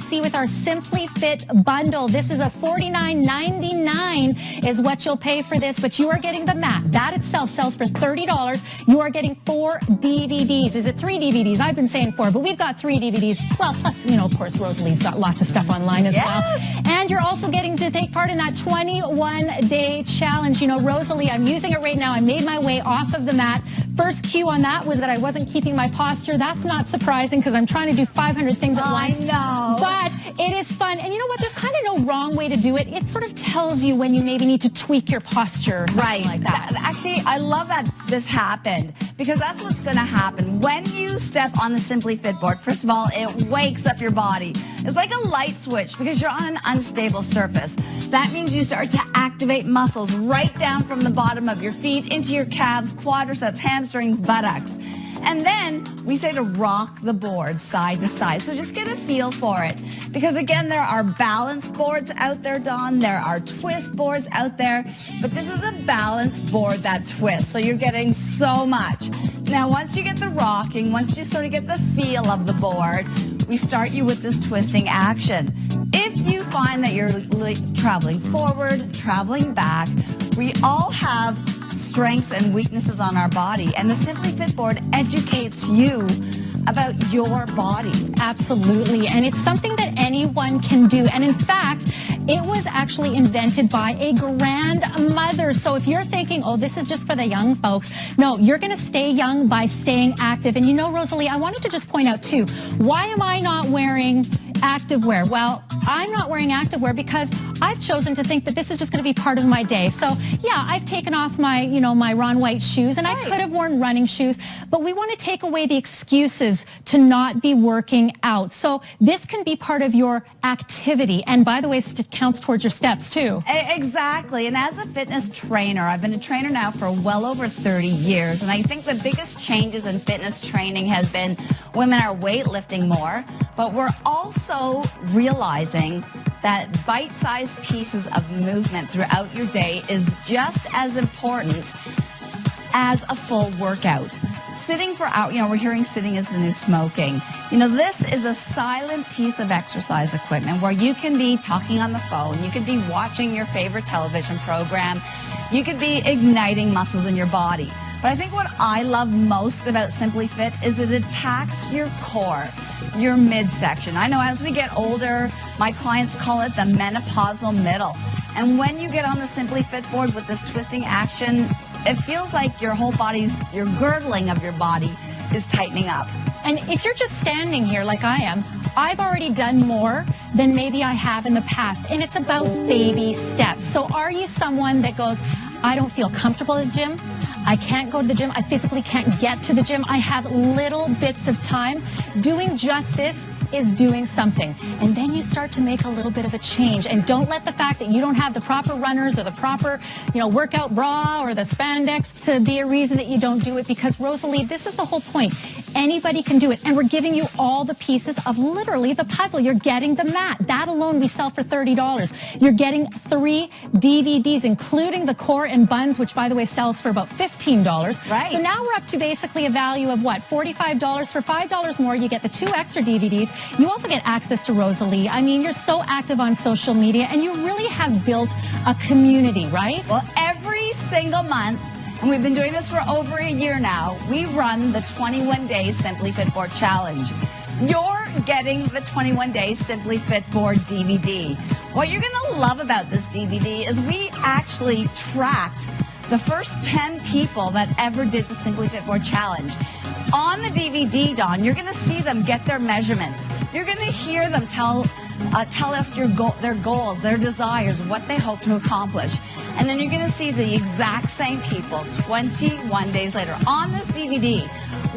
see with our Simply Fit bundle. This is a $49.99 is what you'll pay for this, but you are getting the mat. That itself sells for $30. You are getting 4 DVDs. Is it 3 DVDs? I've been saying 4, but we've got 3 DVDs. Well, plus, you know, of course, Rosalie's got lots of stuff online as well. And you're also getting to take part in that 21-day challenge. You know, Rosalie, I'm using it right now. I made my way off of the mat. First cue on that was that I wasn't keeping my posture. That's not surprising because I'm trying to do 500 things at once. I know. But it is fun. And you know what? There's kind of no wrong way to do it. It sort of tells you when you maybe need to tweak your posture or something like that. Actually, I love that this happened because that's what's going to happen. When you step on the Simply Fit board, first of all, it wakes up your body. It's like a light switch because you're on an unstable surface. That means you start to activate muscles right down from the bottom of your feet into your calves, quadriceps, hamstrings, buttocks. And then we say to rock the board side to side. So just get a feel for it. Because again, there are balance boards out there, Dawn. There are twist boards out there. But this is a balanced board that twists. So you're getting so much. Now, once you get the rocking, once you sort of get the feel of the board, we start you with this twisting action. If you find that you're traveling forward, traveling back, we all have strengths and weaknesses on our body, and the Simply Fit board educates you about your body. Absolutely, and it's something that anyone can do. And in fact, it was actually invented by a grandmother. So if you're thinking, oh, this is just for the young folks, no, you're going to stay young by staying active. And you know, Rosalie, I wanted to just point out too, why am I not wearing activewear? Well, I'm not wearing activewear because I've chosen to think that this is just going to be part of my day. So yeah, I've taken off my, you know, my Ron White shoes, and I could have worn running shoes, but we want to take away the excuses to not be working out. So this can be part of your activity. And by the way, it counts towards your steps too. Exactly. And as a fitness trainer, I've been a trainer now for well over 30 years. And I think the biggest changes in fitness training has been women are weightlifting more, but we're also realizing that bite-sized pieces of movement throughout your day is just as important as a full workout. Sitting for hours, you know, we're hearing sitting is the new smoking. You know, this is a silent piece of exercise equipment where you can be talking on the phone, you could be watching your favorite television program, you could be igniting muscles in your body. But I think what I love most about Simply Fit is it attacks your core, your midsection. I know as we get older, my clients call it the menopausal middle. And when you get on the Simply Fit board with this twisting action, it feels like your whole body's, your girdling of your body is tightening up. And if you're just standing here like I am, I've already done more than maybe I have in the past. And it's about baby steps. So are you someone that goes, I don't feel comfortable at the gym, I can't go to the gym, I physically can't get to the gym, I have little bits of time? Doing just this is doing something. And then you start to make a little bit of a change. And don't let the fact that you don't have the proper runners or the proper, you know, workout bra or the spandex to be a reason that you don't do it, because Rosalie, this is the whole point. Anybody can do it. And we're giving you all the pieces of literally the puzzle. You're getting the mat. That alone we sell for $30. You're getting 3 DVDs, including the core and buns, which by the way sells for about $15. Right. So now we're up to basically a value of what, $45? For $5 more, you get the 2 extra DVDs. You also get access to Rosalie. I mean, you're so active on social media, and you really have built a community, right? Well, every single month, and we've been doing this for over a year now, we run the 21-day Simply Fit Board Challenge. You're getting the 21-day Simply Fit Board DVD. What you're going to love about this DVD is we actually tracked the first 10 people that ever did the Simply Fit Board Challenge. On the DVD, Dawn, you're going to see them get their measurements. You're going to hear them tell us their goals, their desires, what they hope to accomplish. And then you're going to see the exact same people 21 days later on this DVD.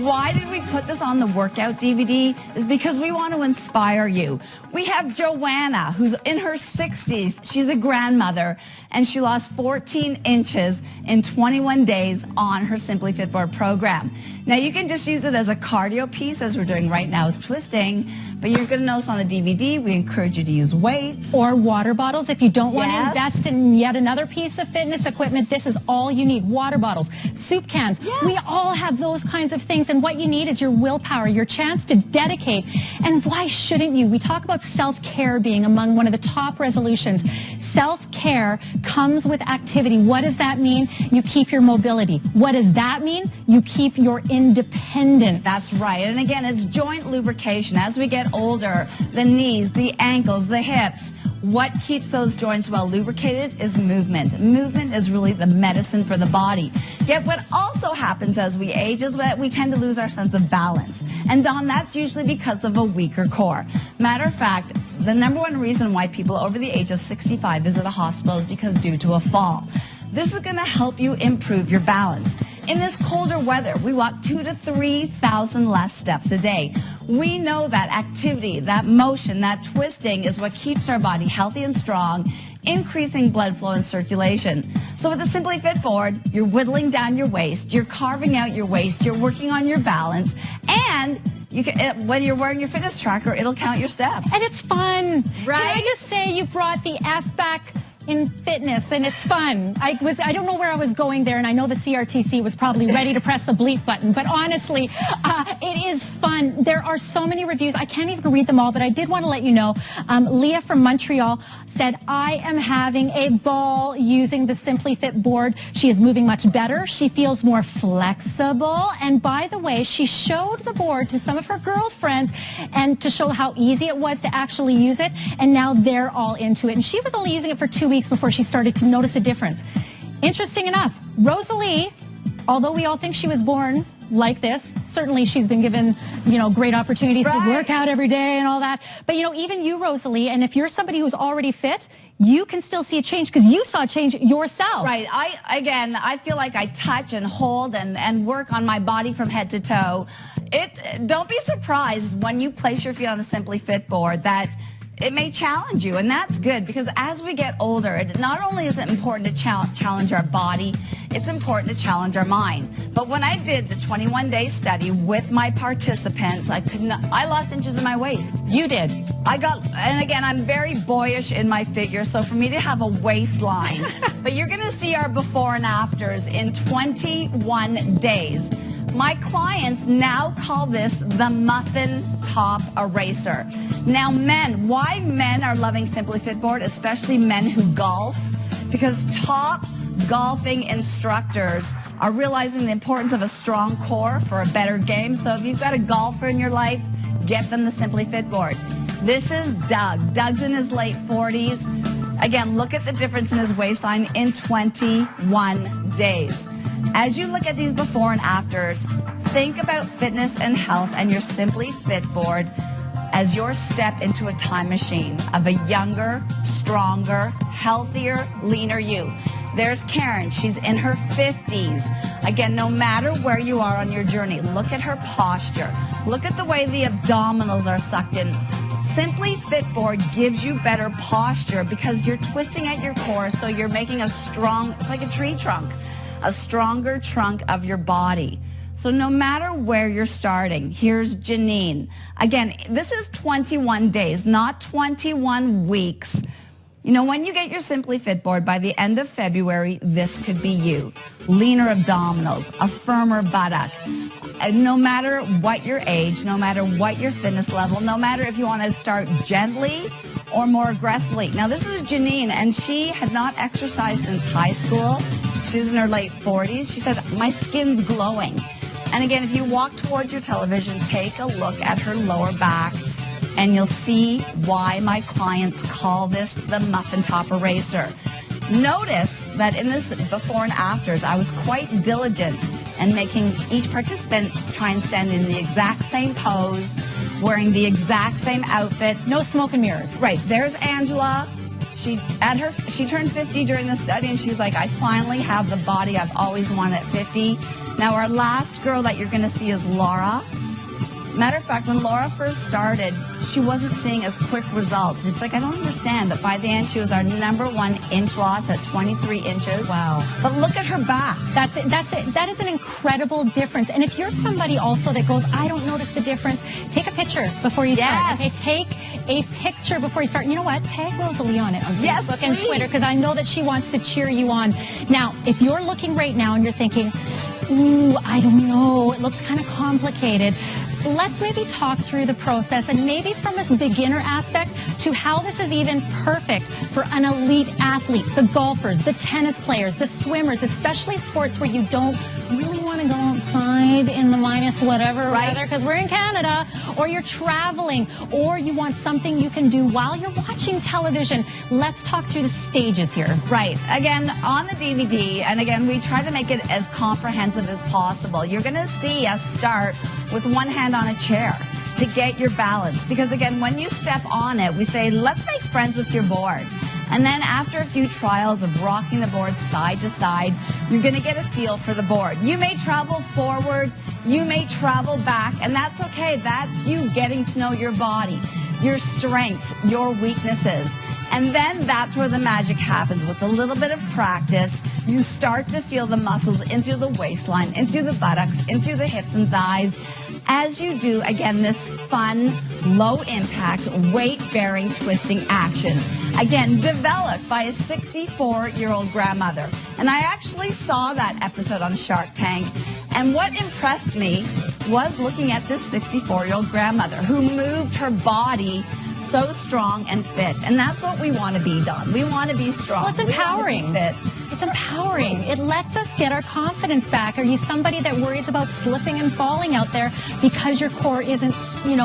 Why did we put this on the workout DVD? Is because we want to inspire you. We have Joanna, who's in her 60s. She's a grandmother, and she lost 14 inches in 21 days on her Simply Fit Board program. Now, you can just use it as a cardio piece, as we're doing right now is twisting, But you're going to notice on the DVD, we encourage you to use weights. Or water bottles. If you don't want to Yes. invest in yet another piece of fitness equipment, this is all you need. Water bottles, soup cans. Yes. We all have those kinds of things. And what you need is your willpower, your chance to dedicate. And why shouldn't you? We talk about self-care being among one of the top resolutions. Self-care comes with activity. What does that mean? You keep your mobility. What does that mean? You keep your independence. That's right. And again, it's joint lubrication. As we get older, the knees, the ankles, the hips, what keeps those joints well lubricated is movement. Movement is really the medicine for the body. Yet what also happens as we age is that we tend to lose our sense of balance. And Dawn, that's usually because of a weaker core. Matter of fact, the number one reason why people over the age of 65 visit a hospital is because due to a fall. This is going to help you improve your balance. In this colder weather, we walk 2,000 to 3,000 less steps a day. We know that activity, that motion, that twisting is what keeps our body healthy and strong, increasing blood flow and circulation. So with the Simply Fit board, you're whittling down your waist, you're carving out your waist, you're working on your balance, and you can, when you're wearing your fitness tracker, it'll count your steps. And it's fun. Right? Can I just say you brought the F back in fitness, and it's fun. I don't know where I was going there, and I know the CRTC was probably ready to press the bleep button, but honestly, it is fun. There are so many reviews. I can't even read them all, but I did want to let you know, Leah from Montreal said, I am having a ball using the Simply Fit board. She is moving much better. She feels more flexible, and by the way, she showed the board to some of her girlfriends and to show how easy it was to actually use it, and now they're all into it. And she was only using it for 2 weeks before she started to notice a difference. Interesting enough, Rosalie, although we all think she was born like this, certainly she's been given, great opportunities to work out every day and all that. But, even you, Rosalie, and if you're somebody who's already fit, you can still see a change because you saw a change yourself. Right. I feel like I touch and hold and work on my body from head to toe. Don't be surprised when you place your feet on the Simply Fit board that it may challenge you, and that's good because as we get older, not only is it important to challenge our body, it's important to challenge our mind. But when I did the 21-day study with my participants, I lost inches in my waist. You did. And again, I'm very boyish in my figure, so for me to have a waistline, but you're going to see our before and afters in 21 days. My clients now call this the muffin top eraser. Now men, why men are loving Simply Fit board, especially men who golf, because top golfing instructors are realizing the importance of a strong core for a better game. So if you've got a golfer in your life, get them the Simply Fit board. This is Doug. Doug's in his late 40s. Again, look at the difference in his waistline in 21 days. As you look at these before and afters, think about fitness and health and your Simply Fit board as your step into a time machine of a younger, stronger, healthier, leaner you. There's Karen. She's in her 50s. Again, no matter where you are on your journey, look at her posture. Look at the way the abdominals are sucked in. Simply Fit board gives you better posture because you're twisting at your core, so you're making it's like a tree trunk, a stronger trunk of your body. So no matter where you're starting, here's Janine. Again, this is 21 days, not 21 weeks. When you get your Simply Fit board by the end of February, this could be you. Leaner abdominals, a firmer buttock. And no matter what your age, no matter what your fitness level, no matter if you want to start gently or more aggressively. Now this is Janine, and she had not exercised since high school. She's in her late 40s. She said, my skin's glowing. And again, if you walk towards your television, take a look at her lower back, and you'll see why my clients call this the muffin top eraser. Notice that in this before and afters, I was quite diligent in making each participant try and stand in the exact same pose, wearing the exact same outfit. No smoke and mirrors. Right. There's Angela. She turned 50 during the study, and she's like, I finally have the body I've always wanted at 50. Now, our last girl that you're going to see is Laura. Matter of fact, when Laura first started, she wasn't seeing as quick results. She's like, I don't understand. But by the end, she was our #1 inch loss at 23 inches. Wow. But look at her back. That's it. That is an incredible incredible difference. And if you're somebody also that goes, I don't notice the difference, take a picture before you start. Okay, take a picture before you start. You know what? Tag Rosalie on it on Facebook and Twitter, because I know that she wants to cheer you on. Now, if you're looking right now and you're thinking, ooh, I don't know, it looks kind of complicated, let's maybe talk through the process, and maybe from a beginner aspect to how this is even perfect for an elite athlete, the golfers, the tennis players, the swimmers, especially sports where you don't really want to go outside in the minus whatever weather, because we're in Canada, or you're traveling, or you want something you can do while you're watching television. Let's talk through the stages here. Right. Again, on the DVD, and again, we try to make it as comprehensive as possible. You're going to see us start with one hand on a chair to get your balance. Because again, when you step on it, we say, let's make friends with your board. And then after a few trials of rocking the board side to side, you're going to get a feel for the board. You may travel forward, you may travel back, and that's okay. That's you getting to know your body, your strengths, your weaknesses. And then that's where the magic happens. With a little bit of practice, you start to feel the muscles into the waistline, into the buttocks, into the hips and thighs, as you do, again, this fun, low-impact, weight-bearing twisting action. Again, developed by a 64-year-old grandmother. And I actually saw that episode on Shark Tank. And what impressed me was looking at this 64-year-old grandmother who moved her body so strong and fit. And that's what we want to be, Dawn. We want to be strong. Well, it's empowering. It's empowering. It lets us get our confidence back. Are you somebody that worries about slipping and falling out there because your core isn't,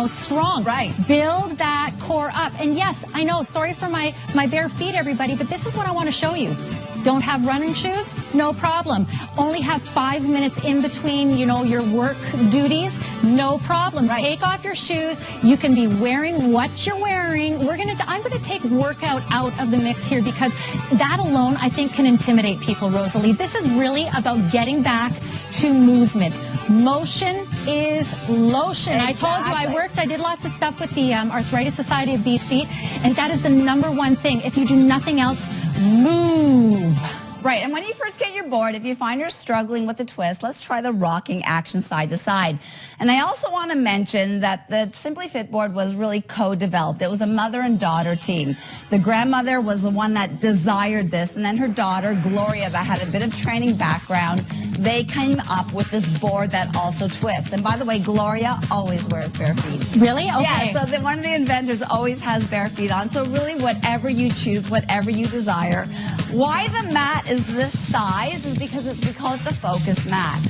strong? Right. Build that core up. And yes, I know, sorry for my bare feet, everybody, but this is what I want to show you. Don't have running shoes? No problem. Only have 5 minutes in between, your work duties? No problem. Right. Take off your shoes. You can be wearing what you're wearing. I'm going to take workout out of the mix here, because that alone, I think, can intimidate people, Rosalie. This is really about getting back to movement. Motion is lotion. Exactly. I told you I did lots of stuff with the Arthritis Society of BC, and that is the number one thing. If you do nothing else, move. Right, and when you first get your board, if you find you're struggling with the twist, let's try the rocking action side to side. And I also want to mention that the Simply Fit board was really co-developed. It was a mother and daughter team. The grandmother was the one that desired this, and then her daughter, Gloria, that had a bit of training background, they came up with this board that also twists. And by the way, Gloria always wears bare feet. Really? Okay. Yeah, so one of the inventors always has bare feet on. So really, whatever you choose, whatever you desire. Why the mat is this size is because we call it the focus mat.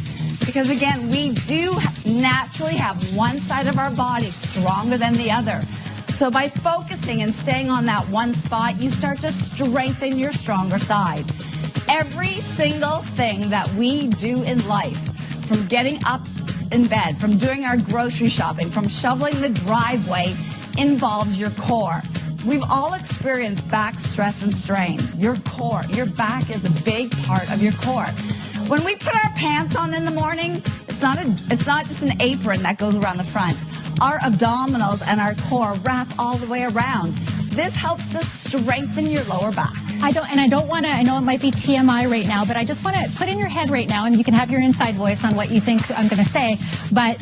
Because again, we do naturally have one side of our body stronger than the other. So by focusing and staying on that one spot, you start to strengthen your stronger side. Every single thing that we do in life, from getting up in bed, from doing our grocery shopping, from shoveling the driveway, involves your core. We've all experienced back stress and strain. Your core, your back is a big part of your core. When we put our pants on in the morning, it's not just an apron that goes around the front. Our abdominals and our core wrap all the way around. This helps to strengthen your lower back. I know it might be TMI right now, but I just want to put in your head right now, and you can have your inside voice on what you think I'm going to say, but,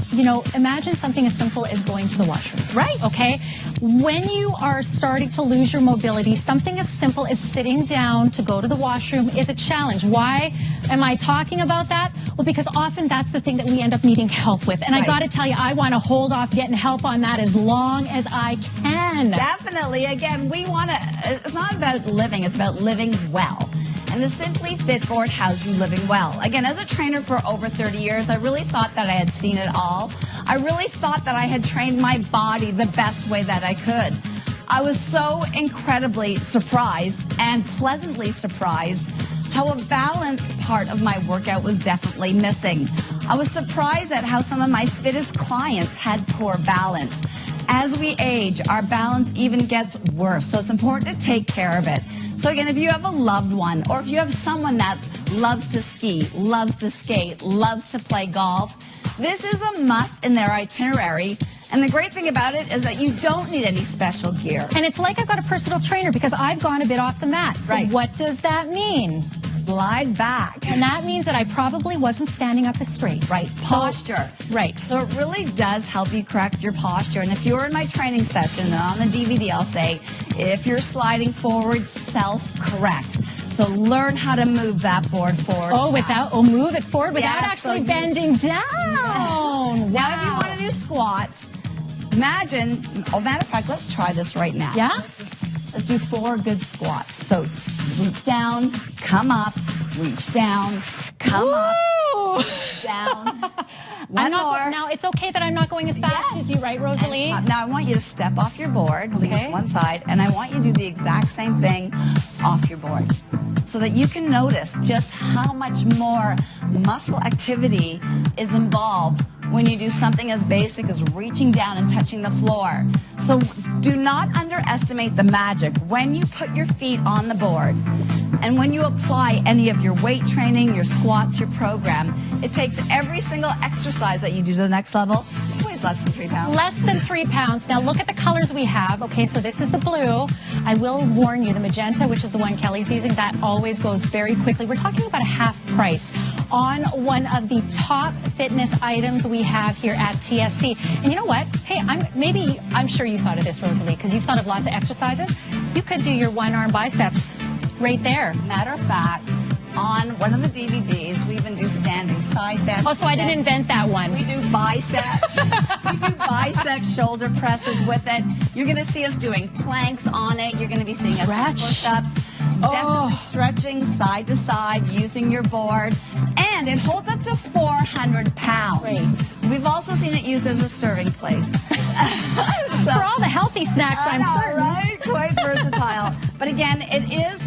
imagine something as simple as going to the washroom. Right. Okay? When you are starting to lose your mobility, something as simple as sitting down to go to the washroom is a challenge. Why am I talking about that? Well, because often that's the thing that we end up needing help with. And I got to tell you, I want to hold off getting help on that as long as I can. Definitely. Again, it's not about living, it's about living well. And the Simply Fit board has you living well. Again, as a trainer for over 30 years, I really thought that I had seen it all. I really thought that I had trained my body the best way that I could. I was so incredibly surprised and pleasantly surprised how a balanced part of my workout was definitely missing. I was surprised at how some of my fittest clients had poor balance. As we age, our balance even gets worse, so it's important to take care of it. So again, if you have a loved one, or if you have someone that loves to ski, loves to skate, loves to play golf, this is a must in their itinerary. And the great thing about it is that you don't need any special gear. And it's like I've got a personal trainer because I've gone a bit off the mat. So what does that mean? slide back. And that means that I probably wasn't standing up as straight. Right, posture. Right. So it really does help you correct your posture. And if you're in my training session, and on the DVD, I'll say, if you're sliding forward, self-correct. So learn how to move that board forward. Move it forward without actually bending down. Wow. Now, if you want to do squats, imagine, matter of fact, let's try this right now. Yeah? Let's do 4 good squats. So reach down, come up, reach down, come up, down. One more. Now, it's okay that I'm not going as fast as you, right, Rosalie? Now, I want you to step off your board, leave one side, and I want you to do the exact same thing off your board so that you can notice just how much more muscle activity is involved when you do something as basic as reaching down and touching the floor. So do not underestimate the magic when you put your feet on the board and when you apply any of your weight training, your squats, your program. It takes every single exercise that you do to the next level. It weighs less than 3 pounds. Less than 3 pounds. Now look at the colors we have. Okay, so this is the blue. I will warn you, the magenta, which is the one Kelly's using, that always goes very quickly. We're talking about a half price on one of the top fitness items we have here at tSc. And you know what? Hey, I'm sure you thought of this, Rosalie, because you've thought of lots of exercises. You could do your one-arm biceps right there. Matter of fact, on one of the DVDs, we even do standing side bends. Oh, so I didn't invent that one. We do biceps. We do biceps, shoulder presses with it. You're going to see us doing planks on it. You're going to be seeing us do push-ups. Definitely stretching side to side using your board. And it holds up to 400 pounds. Great. We've also seen it used as a serving plate. For all the healthy snacks, I'm certain. Right? Quite versatile. But again, it is,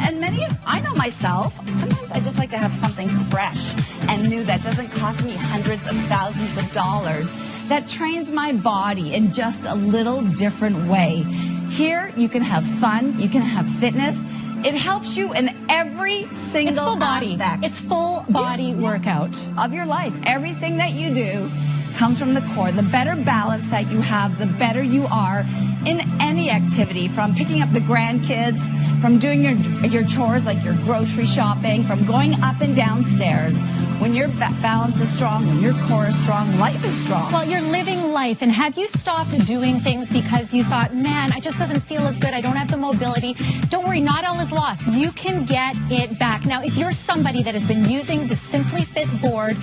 and I know myself, sometimes I just like to have something fresh and new that doesn't cost me hundreds of thousands of dollars, that trains my body in just a little different way. Here, you can have fun, you can have fitness. It helps you in every single aspect. It's full body workout of your life. Everything that you do comes from the core. The better balance that you have, the better you are in any activity, from picking up the grandkids, from doing your chores like your grocery shopping, from going up and down stairs. When your balance is strong, when your core is strong, life is strong. Well, you're living life. And have you stopped doing things because you thought, man, it just doesn't feel as good. I don't have the mobility. Don't worry, not all is lost. You can get it back. Now, if you're somebody that has been using the Simply Fit board,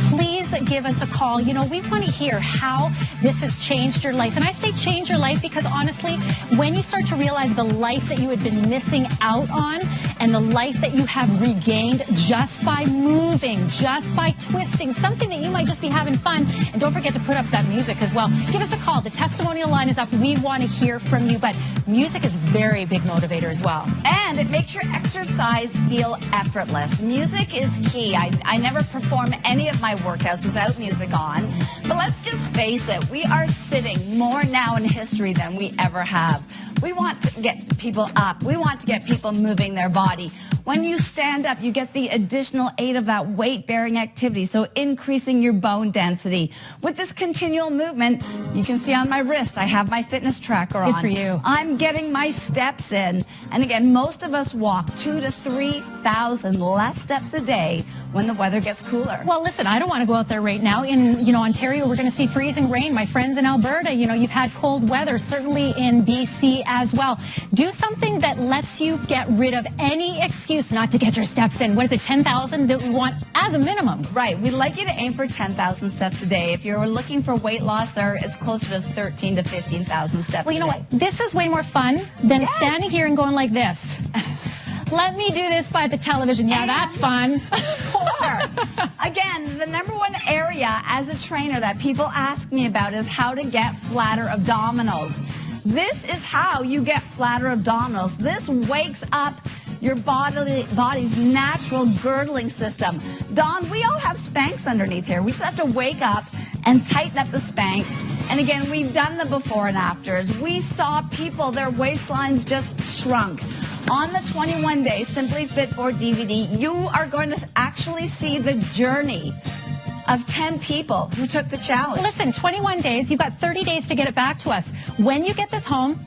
please give us a call. You know, we want to hear how this has changed your life. And I say change your life because honestly, when you start to realize the life that you had been missing out on and the life that you have regained just by moving, just by twisting, something that you might just be having fun. And don't forget to put up that music as well. Give us a call. The testimonial line is up. We want to hear from you. But music is a very big motivator as well. And it makes your exercise feel effortless. Music is key. I never perform any of my workouts without music on. But let's just face it, we are sitting more now in history than we ever have. We want to get people up. We want to get people moving their body. When you stand up, you get the additional aid of that weight-bearing activity, so increasing your bone density. With this continual movement, you can see on my wrist, I have my fitness tracker on. Good for you. I'm getting my steps in. And again, most of us walk 2,000 to 3,000 less steps a day when the weather gets cooler. Well, listen, I don't want to go out there right now. In, Ontario, we're going to see freezing rain. My friends in Alberta, you've had cold weather, certainly in BC as well. Do something that lets you get rid of any excuse not to get your steps in. What is it, 10,000 that we want as a minimum? Right. We'd like you to aim for 10,000 steps a day. If you're looking for weight loss, it's closer to 13,000 to 15,000 steps. Well, you know what? This is way more fun than standing here and going like this. Let me do this by the television. Yeah, that's fun. Again, the number one area as a trainer that people ask me about is how to get flatter abdominals. This is how you get flatter abdominals. This wakes up your body's natural girdling system. Dawn, we all have Spanx underneath here. We just have to wake up and tighten up the Spanx. And again, we've done the before and afters. We saw people, their waistlines just shrunk. On the 21-day Simply Fit Board DVD, you are going to actually see the journey of 10 people who took the challenge. Listen, 21 days, you've got 30 days to get it back to us. When you get this home,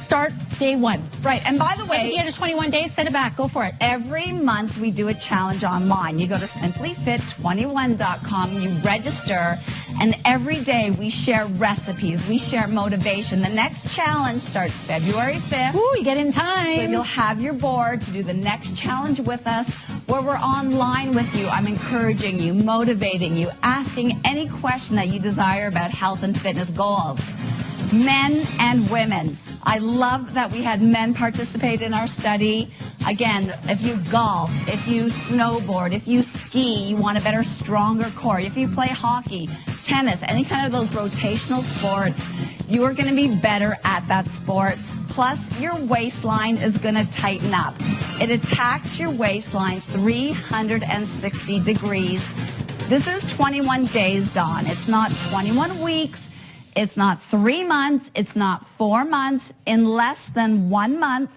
Start day one. Right. And by the way, At the end of 21 days, send it back. Go for it. every month we do a challenge online. You go to simplyfit21.com, you register, and every day we share recipes, we share motivation. The next challenge starts February 5th. Ooh, you get in time. So you'll have your board to do the next challenge with us, where we're online with you. I'm encouraging you, motivating you, asking any question that you desire about health and fitness goals. Men and women. I love that we had men participate in our study. Again, if you golf, if you snowboard, if you ski, you want a better, stronger core. If you play hockey, tennis, any kind of those rotational sports, you are going to be better at that sport. Plus, your waistline is going to tighten up. It attacks your waistline 360 degrees. This is 21 days, Dawn. It's not 21 weeks. It's not 3 months. It's not 4 months. In less than 1 month,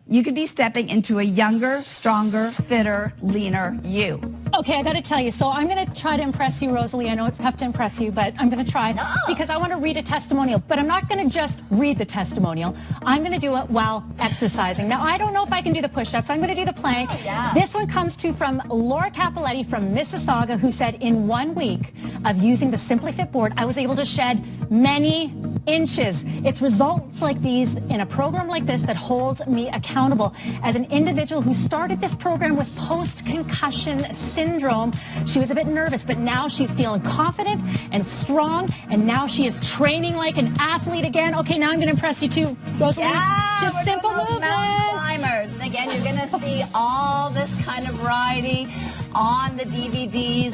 you could be stepping into a younger, stronger, fitter, leaner you. Okay, I got to tell you. So I'm going to try to impress you, Rosalie. I know it's tough to impress you, but I'm going to try because I want to read a testimonial. But I'm not going to just read the testimonial. I'm going to do it while exercising. Now, I don't know if I can do the push-ups. I'm going to do the plank. Oh, yeah. This one comes from Laura Capoletti from Mississauga, who said in 1 week of using the Simply Fit board, I was able to shed many inches. It's results like these in a program like this that holds me accountable. As an individual who started this program with post-concussion syndrome, she was a bit nervous, but now she's feeling confident and strong, and now she is training like an athlete again. Okay, now I'm going to impress you too, Rosalie. Yeah, just we're simple doing those mountain movements. climbers. And again, you're going to see all this kind of variety on the DVDs,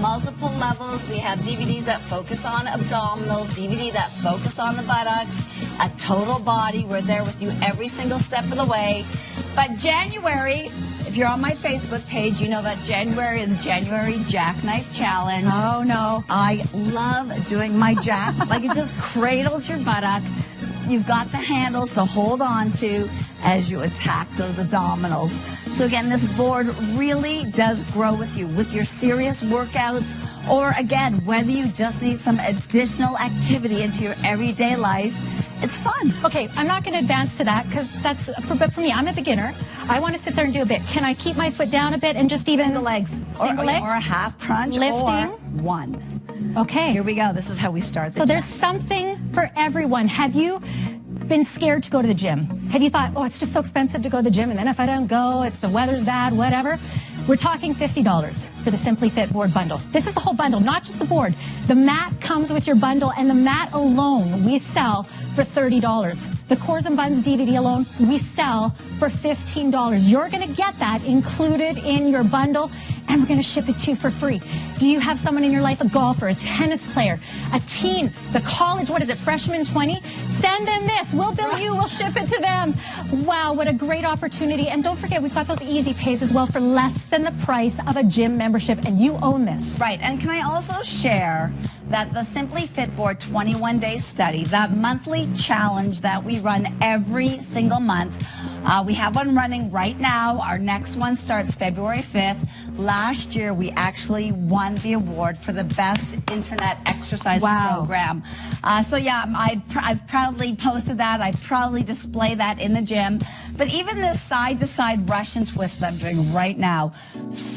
multiple levels. We have DVDs that focus on abdominals, DVD that focus on the buttocks, a total body. We're there with you every single step of the way. But January, if you're on my Facebook page, you know that January is January Jackknife Challenge. Oh, no. I love doing my jack. Like, it just cradles your buttock. You've got the handles to hold on to as you attack those abdominals. So again, this board really does grow with you with your serious workouts, or again, whether you just need some additional activity into your everyday life. It's fun. Okay, I'm not going to advance to that because but for me, I'm a beginner. I want to sit there and do a bit. Can I keep my foot down a bit and just even Single legs. Single legs? Or a half crunch. Lifting. Or one. Okay. Here we go. This is how we start the So gym. there's something for everyone. Have you been scared to go to the gym? Have you thought, oh, it's just so expensive to go to the gym, and then if I don't go, it's the weather's bad, whatever? We're talking $50 for the Simply Fit board bundle. This is the whole bundle, not just the board. The mat comes with your bundle, and the mat alone we sell for $30. The Cores and Buns DVD alone we sell for $15. You're going to get that included in your bundle, and we're going to ship it to you for free. Do you have someone in your life, a golfer, a tennis player, a teen, the college, what is it, freshman 20? Send them this. We'll bill you. We'll ship it to them. Wow, what a great opportunity. And don't forget, we've got those easy pays as well for less than the price of a gym membership, and you own this. Right, and can I also share that the Simply Fit Board 21-day study, that monthly challenge that we run every single month, we have one running right now. Our next one starts February 5th. Last year, we actually won the award for the best internet exercise program. So yeah, I've proudly posted that. I proudly display that in the gym. But even this side-to-side Russian twist that I'm doing right now,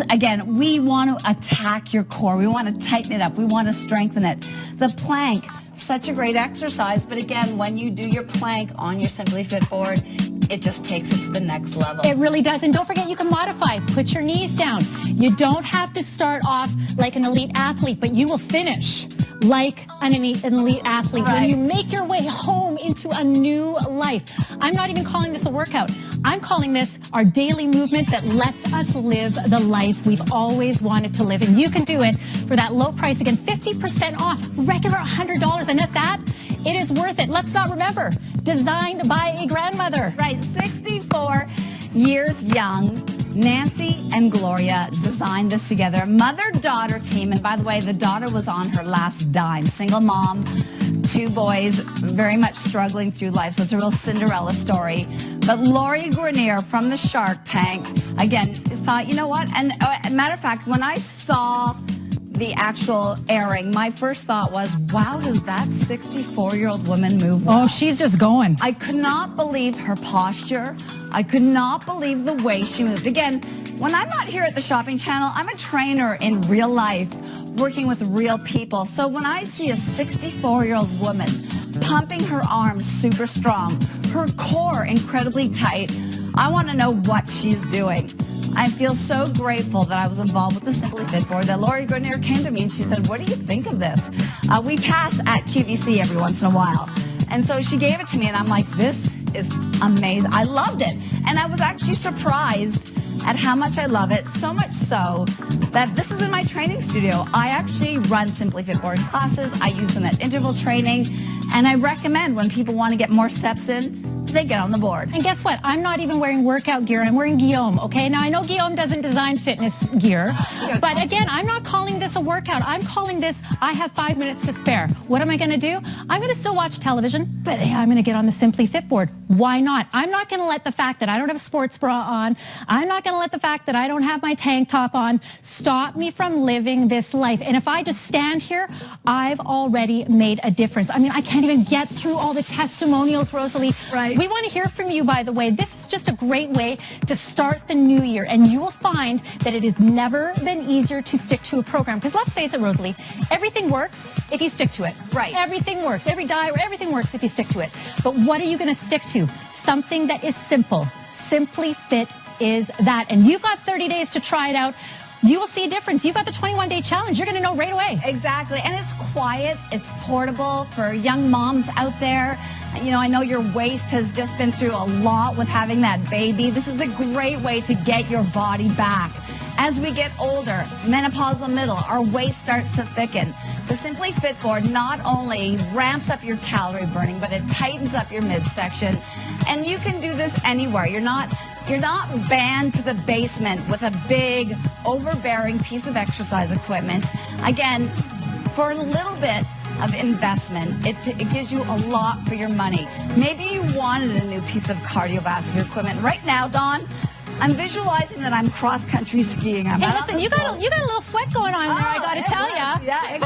again, we want to attack your core. We want to tighten it up. We want to strengthen it. The plank, such a great exercise. But again, when you do your plank on your Simply Fit board, it just takes it to the next level. It really does. And don't forget, you can modify. Put your knees down. You don't have to start off like an elite athlete, but you will finish like an elite athlete when you make your way home into a new life. I'm not even calling this a workout. I'm calling this our daily movement that lets us live the life we've always wanted to live. And you can do it for that low price. Again, 50% off, regular $100. And at that, it is worth it. Let's not remember, designed by a grandmother. Right, 64 years young. Nancy and Gloria designed this together. Mother-daughter team. And by the way, the daughter was on her last dime. Single mom, 2 boys, very much struggling through life. So it's a real Cinderella story. But Lori Grenier from the Shark Tank, again, thought, you know what? And matter of fact, when I saw the actual airing, my first thought was, wow, does that 64-year-old woman move well? Oh, she's just going. I could not believe her posture. I could not believe the way she moved. Again, when I'm not here at the Shopping Channel, I'm a trainer in real life, working with real people. So when I see a 64-year-old woman pumping her arms super strong, her core incredibly tight, I want to know what she's doing. I feel so grateful that I was involved with the Simply Fit board, that Lori Grenier came to me and she said, what do you think of this? We pass at QVC every once in a while. And so she gave it to me and I'm like, this is amazing. I loved it. And I was actually surprised at how much I love it, so much so that this is in my training studio. I actually run Simply Fit board classes. I use them at interval training. And I recommend when people want to get more steps in, they get on the board. And guess what? I'm not even wearing workout gear. I'm wearing Guillaume, okay? Now, I know Guillaume doesn't design fitness gear, but again, I'm not calling this a workout. I'm calling this, I have 5 minutes to spare. What am I going to do? I'm going to still watch television, but hey, I'm going to get on the Simply Fit board. Why not? I'm not going to let the fact that I don't have a sports bra on, I'm not going to let the fact that I don't have my tank top on stop me from living this life. And if I just stand here, I've already made a difference. I mean, I can't even get through all the testimonials, Rosalie. Right. We want to hear from you, by the way. This is just a great way to start the new year, and you will find that it has never been easier to stick to a program. Because let's face it, Rosalie, everything works if you stick to it. Right. Everything works. Every diet, everything works if you stick to it. But what are you going to stick to? Something that is simple. Simply Fit is that. And you've got 30 days to try it out. You will see a difference. You've got the 21-day challenge. You're going to know right away. Exactly. And it's quiet. It's portable for young moms out there. You know, I know your waist has just been through a lot with having that baby. This is a great way to get your body back. As we get older, menopausal middle, our waist starts to thicken. The Simply Fit board not only ramps up your calorie burning, but it tightens up your midsection. And you can do this anywhere. You're not banned to the basement with a big, overbearing piece of exercise equipment. Again, for a little bit of investment, it gives you a lot for your money. Maybe you wanted a new piece of cardiovascular equipment. Right now, Dawn, I'm visualizing that I'm cross-country skiing. Hey, listen, you got a little sweat going on there, I got to tell you. Yeah,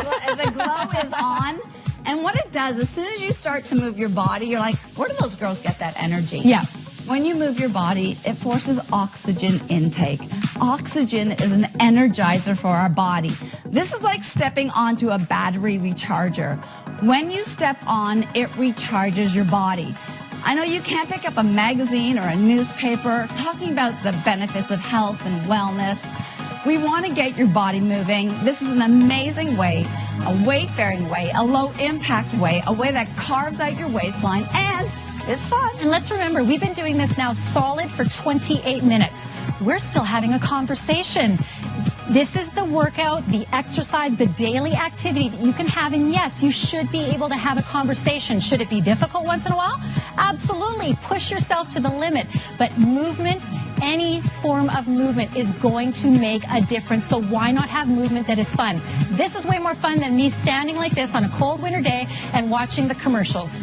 the glow is on. And what it does, as soon as you start to move your body, you're like, where do those girls get that energy? Yeah. When you move your body, it forces oxygen intake. Oxygen is an energizer for our body. This is like stepping onto a battery recharger. When you step on, it recharges your body. I know you can't pick up a magazine or a newspaper talking about the benefits of health and wellness. We want to get your body moving. This is an amazing way, a weight-bearing way, a low-impact way, a way that carves out your waistline, and it's fun. And let's remember, we've been doing this now solid for 28 minutes. We're still having a conversation. This is the workout, the exercise, the daily activity that you can have. And yes, you should be able to have a conversation. Should it be difficult once in a while? Absolutely. Push yourself to the limit. But movement, any form of movement is going to make a difference. So why not have movement that is fun? This is way more fun than me standing like this on a cold winter day and watching the commercials.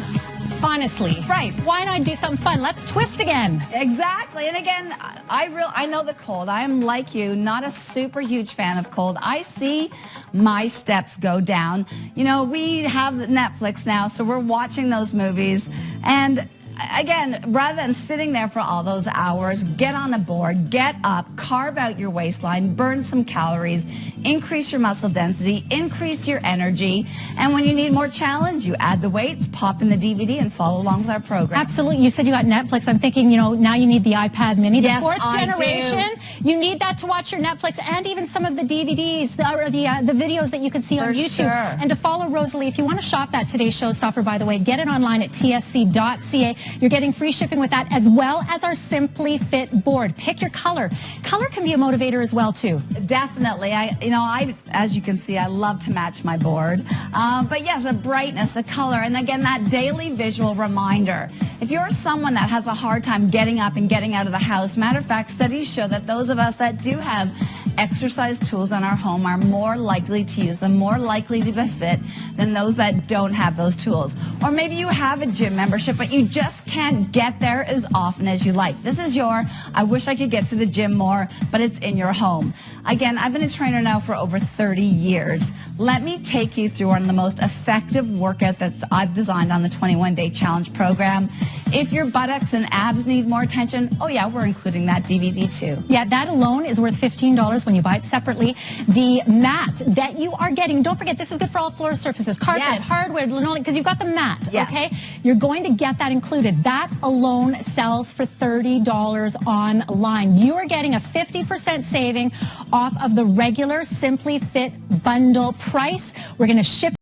Honestly. Right. Why not do something fun? Let's twist again. Exactly. And again, I know the cold. I am like you, not a super huge fan of cold. I see my steps go down. You know, we have Netflix now, so we're watching those movies. And again, rather than sitting there for all those hours, get on a board, get up, carve out your waistline, burn some calories, increase your muscle density, increase your energy. And when you need more challenge, you add the weights, pop in the DVD, and follow along with our program. Absolutely. You said you got Netflix. I'm thinking, you know, now you need the iPad mini, the Yes, fourth I generation. do. You need that to watch your Netflix and even some of the DVDs or the videos that you can see on For YouTube. sure. And to follow Rosalie, if you want to shop that today's showstopper, by the way, get it online at tSc.ca. You're getting free shipping with that, as well as our Simply Fit board. Pick your color. Color can be a motivator as well, too. Definitely. I, as you can see, I love to match my board. But yes, a brightness, a color, and again, that daily visual reminder. If you're someone that has a hard time getting up and getting out of the house, matter of fact, studies show that those of us that do have exercise tools in our home are more likely to use them, more likely to be fit than those that don't have those tools. Or maybe you have a gym membership, but you just can't get there as often as you like. This is your, I wish I could get to the gym more, but it's in your home. Again, I've been a trainer now for over 30 years. Let me take you through one of the most effective workout that I've designed on the 21-day challenge program. If your buttocks and abs need more attention, oh yeah, we're including that DVD too. Yeah, that alone is worth $15 when you buy it separately. The mat that you are getting, don't forget, this is good for all floor surfaces, carpet, Yes. hardwood, linoleum, because you've got the mat, Yes. okay? You're going to get that included. That alone sells for $30 online. You are getting a 50% saving off of the regular Simply Fit bundle price. We're going to ship